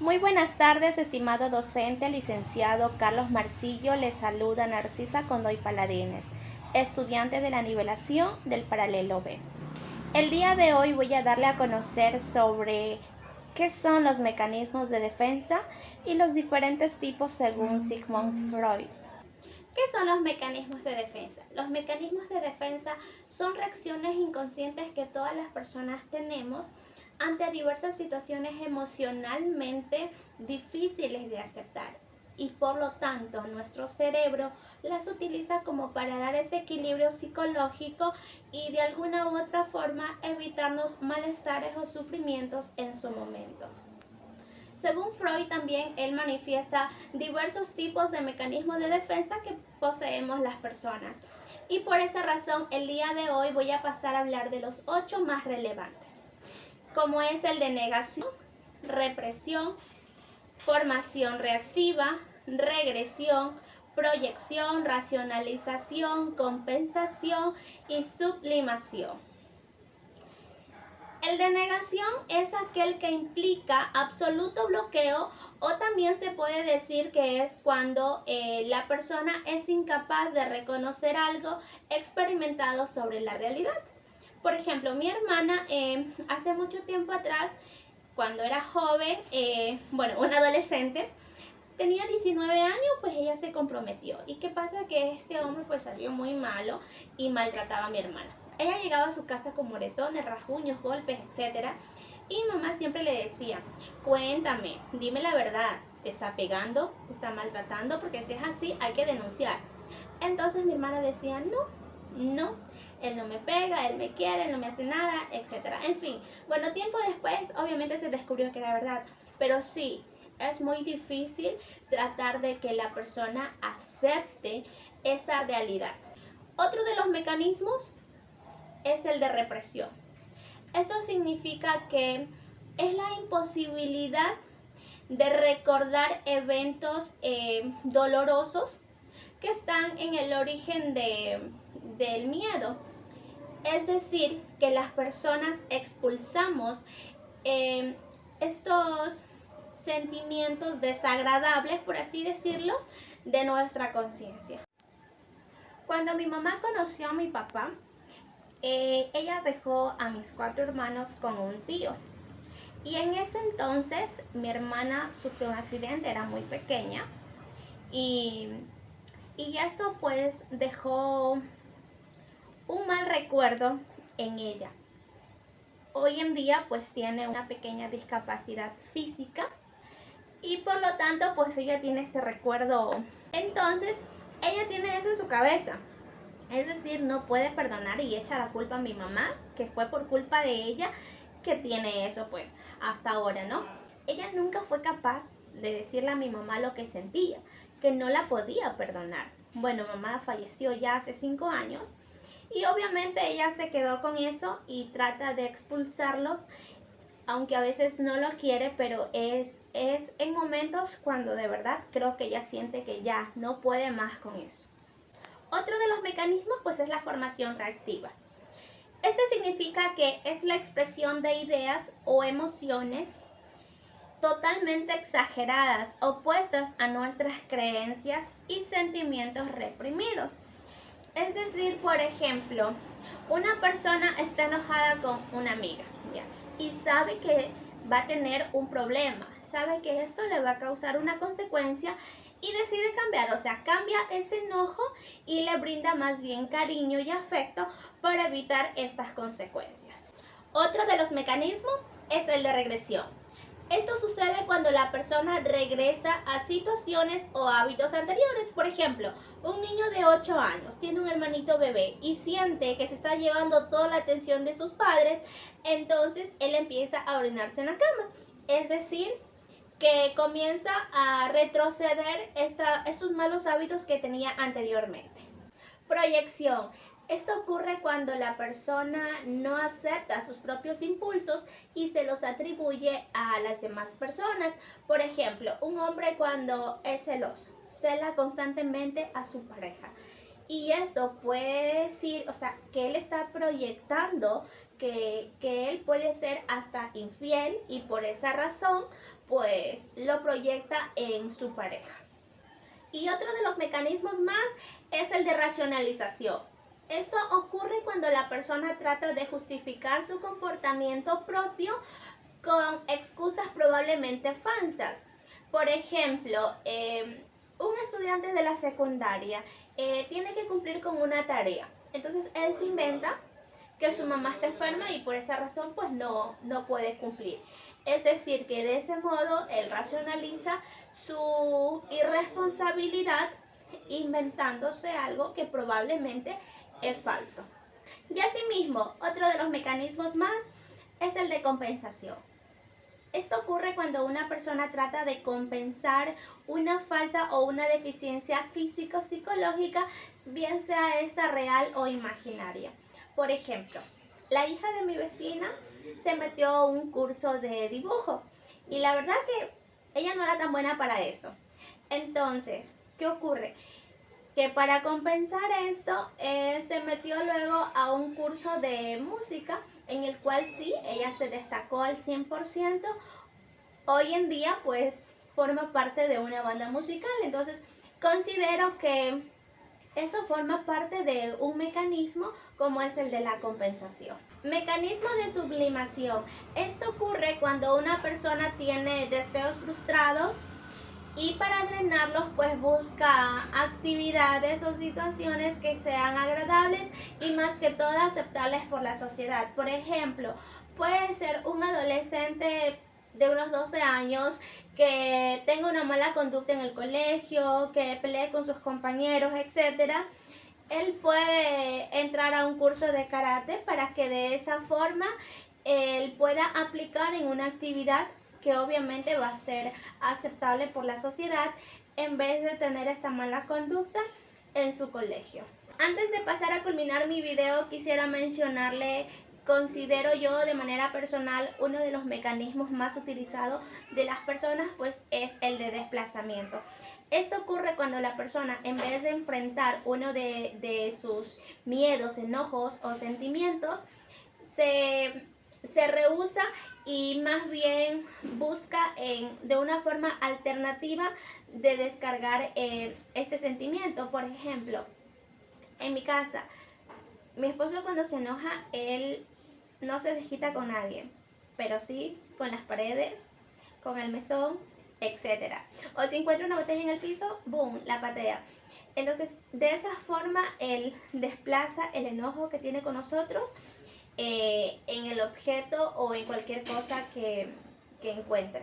Muy buenas tardes, estimado docente, licenciado Carlos Marcillo. Les saluda Narcisa Condoy Paladines, estudiante de la nivelación del paralelo B. El día de hoy voy a darle a conocer sobre qué son los mecanismos de defensa y los diferentes tipos según Sigmund Freud. ¿Qué son los mecanismos de defensa? Los mecanismos de defensa son reacciones inconscientes que todas las personas tenemos ante diversas situaciones emocionalmente difíciles de aceptar, y por lo tanto nuestro cerebro las utiliza como para dar ese equilibrio psicológico y de alguna u otra forma evitarnos malestares o sufrimientos en su momento. Según Freud, también él manifiesta diversos tipos de mecanismos de defensa que poseemos las personas. Y por esta razón, el día de hoy voy a pasar a hablar de los 8 más relevantes, como es el de negación, represión, formación reactiva, regresión, proyección, racionalización, compensación y sublimación. El de negación es aquel que implica absoluto bloqueo, o también se puede decir que es cuando la persona es incapaz de reconocer algo experimentado sobre la realidad. Por ejemplo, mi hermana hace mucho tiempo atrás, cuando era joven, una adolescente, tenía 19 años, pues ella se comprometió. ¿Y qué pasa? Que este hombre pues salió muy malo y maltrataba a mi hermana. Ella llegaba a su casa con moretones, rasguños, golpes, etc. Y mamá siempre le decía, cuéntame, dime la verdad, ¿te está pegando? ¿Te está maltratando? Porque si es así, hay que denunciar. Entonces mi hermana decía, no, él no me pega, él me quiere, él no me hace nada, etc. En fin, bueno, tiempo después obviamente se descubrió que era verdad, pero sí, es muy difícil tratar de que la persona acepte esta realidad. Otro de los mecanismos es el de represión. Esto significa que es la imposibilidad de recordar eventos dolorosos que están en el origen del miedo. Es decir, que las personas expulsamos estos sentimientos desagradables, por así decirlos, de nuestra conciencia. Cuando mi mamá conoció a mi papá, ella dejó a mis 4 hermanos con un tío. Y en ese entonces mi hermana sufrió un accidente, era muy pequeña, y esto pues dejó un mal recuerdo en ella. Hoy en día pues tiene una pequeña discapacidad física y por lo tanto pues ella tiene este recuerdo. Entonces ella tiene eso en su cabeza. Es decir, no puede perdonar y echa la culpa a mi mamá, que fue por culpa de ella que tiene eso pues hasta ahora, ¿no? Ella nunca fue capaz de decirle a mi mamá lo que sentía, que no la podía perdonar. Bueno, mamá falleció ya hace 5 años y obviamente ella se quedó con eso y trata de expulsarlos, aunque a veces no lo quiere, pero es en momentos cuando de verdad creo que ella siente que ya no puede más con eso. Otro de los mecanismos pues es la formación reactiva. Este significa que es la expresión de ideas o emociones totalmente exageradas, opuestas a nuestras creencias y sentimientos reprimidos. Es decir, por ejemplo, una persona está enojada con una amiga, ¿ya? Y sabe que va a tener un problema, sabe que esto le va a causar una consecuencia y decide cambiar, o sea, cambia ese enojo y le brinda más bien cariño y afecto para evitar estas consecuencias. Otro de los mecanismos es el de regresión. Esto sucede cuando la persona regresa a situaciones o hábitos anteriores. Por ejemplo, un niño de 8 años tiene un hermanito bebé y siente que se está llevando toda la atención de sus padres, entonces él empieza a orinarse en la cama. Es decir, que comienza a retroceder estos malos hábitos que tenía anteriormente. Proyección. Esto ocurre cuando la persona no acepta sus propios impulsos y se los atribuye a las demás personas. Por ejemplo, un hombre cuando es celoso, cela constantemente a su pareja Y esto puede decir, o sea, que él está proyectando que él puede ser hasta infiel y por esa razón, pues lo proyecta en su pareja. Y otro de los mecanismos más es el de racionalización. Esto ocurre cuando la persona trata de justificar su comportamiento propio con excusas probablemente falsas. Por ejemplo, un estudiante de la secundaria tiene que cumplir con una tarea. Entonces él se inventa que su mamá está enferma y por esa razón pues no puede cumplir. Es decir, que de ese modo él racionaliza su irresponsabilidad inventándose algo que probablemente es falso. Y asimismo, otro de los mecanismos más es el de compensación. Esto ocurre cuando una persona trata de compensar una falta o una deficiencia físico-psicológica, bien sea esta real o imaginaria. Por ejemplo, la hija de mi vecina se metió a un curso de dibujo y la verdad que ella no era tan buena para eso. Entonces, ¿qué ocurre? Que para compensar esto se metió luego a un curso de música en el cual sí, ella se destacó al 100%. Hoy en día pues forma parte de una banda musical, entonces considero que eso forma parte de un mecanismo como es el de la compensación. Mecanismo de sublimación. Esto ocurre cuando una persona tiene deseos frustrados y para drenarlos pues busca actividades o situaciones que sean agradables y más que todo aceptables por la sociedad. Por ejemplo, puede ser un adolescente de unos 12 años que tenga una mala conducta en el colegio, que pelee con sus compañeros, etcétera. Él puede entrar a un curso de karate para que de esa forma él pueda aplicar en una actividad que obviamente va a ser aceptable por la sociedad en vez de tener esta mala conducta en su colegio. Antes de pasar a culminar mi video, quisiera mencionarle, considero yo de manera personal, uno de los mecanismos más utilizados de las personas pues es el de desplazamiento. Esto ocurre cuando la persona, en vez de enfrentar uno de sus miedos, enojos o sentimientos, se rehúsa y más bien busca de una forma alternativa de descargar este sentimiento. Por ejemplo, en mi casa, mi esposo cuando se enoja, él no se desquita con nadie, pero sí con las paredes, con el mesón, etcétera. O si encuentra una botella en el piso, boom, la patea. Entonces, de esa forma, él desplaza el enojo que tiene con nosotros en el objeto o en cualquier cosa que encuentre.